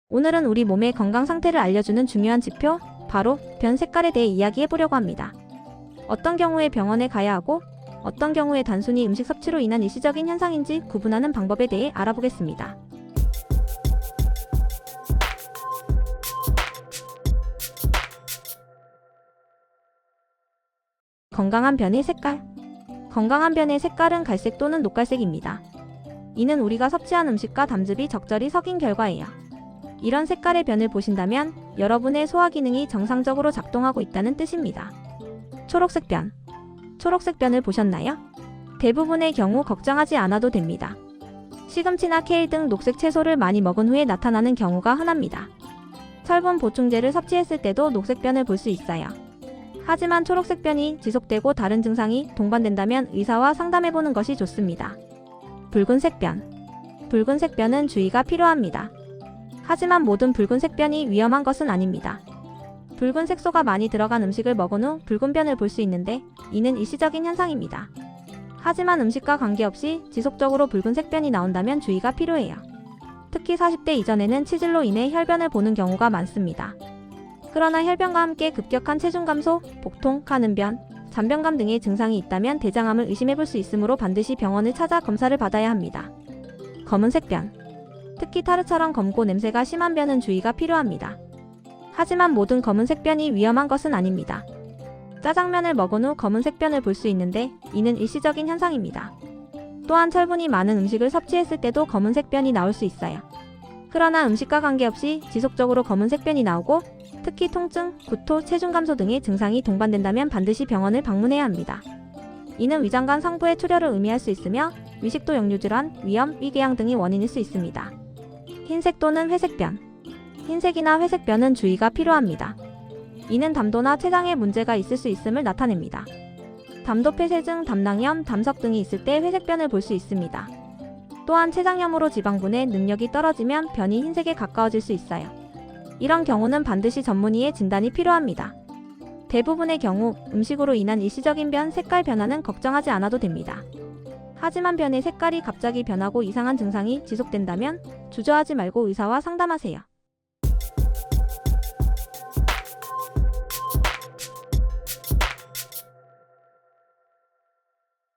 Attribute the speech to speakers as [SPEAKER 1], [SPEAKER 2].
[SPEAKER 1] 오늘은 우리 몸의 건강 상태를 알려주는 중요한 지표, 바로 변 색깔에 대해 이야기해보려고 합니다. 어떤 경우에 병원에 가야 하고 어떤 경우에 단순히 음식 섭취로 인한 일시적인 현상인지 구분하는 방법에 대해 알아보겠습니다. 건강한 변의 색깔. 건강한 변의 색깔은 갈색 또는 녹갈색입니다. 이는 우리가 섭취한 음식과 담즙이 적절히 섞인 결과예요. 이런 색깔의 변을 보신다면 여러분의 소화 기능이 정상적으로 작동하고 있다는 뜻입니다. 초록색 변. 초록색 변을 보셨나요? 대부분의 경우 걱정하지 않아도 됩니다. 시금치나 케일 등 녹색 채소를 많이 먹은 후에 나타나는 경우가 흔합니다. 철분 보충제를 섭취했을 때도 녹색 변을 볼 수 있어요. 하지만 초록색 변이 지속되고 다른 증상이 동반된다면 의사와 상담해보는 것이 좋습니다. 붉은색 변. 붉은색 변은 주의가 필요합니다. 하지만 모든 붉은색 변이 위험한 것은 아닙니다. 붉은 색소가 많이 들어간 음식을 먹은 후 붉은 변을 볼 수 있는데 이는 일시적인 현상입니다. 하지만 음식과 관계없이 지속적으로 붉은색 변이 나온다면 주의가 필요해요. 특히 40대 이전에는 치질로 인해 혈변을 보는 경우가 많습니다. 그러나 혈변과 함께 급격한 체중 감소, 복통, 가는 변, 잔변감 등의 증상이 있다면 대장암을 의심해볼 수 있으므로 반드시 병원을 찾아 검사를 받아야 합니다. 검은색 변. 특히 타르처럼 검고 냄새가 심한 변은 주의가 필요합니다. 하지만 모든 검은색 변이 위험한 것은 아닙니다. 짜장면을 먹은 후 검은색 변을 볼 수 있는데 이는 일시적인 현상입니다. 또한 철분이 많은 음식을 섭취했을 때도 검은색 변이 나올 수 있어요. 그러나 음식과 관계없이 지속적으로 검은색 변이 나오고 특히 통증, 구토, 체중 감소 등의 증상이 동반된다면 반드시 병원을 방문해야 합니다. 이는 위장관 상부의 출혈을 의미할 수 있으며 위식도 역류질환, 위염, 위궤양 등이 원인일 수 있습니다. 흰색 또는 회색 변. 흰색이나 회색 변은 주의가 필요합니다. 이는 담도나 췌장에 문제가 있을 수 있음을 나타냅니다. 담도 폐쇄증, 담낭염, 담석 등이 있을 때 회색 변을 볼 수 있습니다. 또한 췌장염으로 지방분해 능력이 떨어지면 변이 흰색에 가까워질 수 있어요. 이런 경우는 반드시 전문의의 진단이 필요합니다. 대부분의 경우 음식으로 인한 일시적인 변, 색깔 변화는 걱정하지 않아도 됩니다. 하지만 변의 색깔이 갑자기 변하고 이상한 증상이 지속된다면 주저하지 말고 의사와 상담하세요.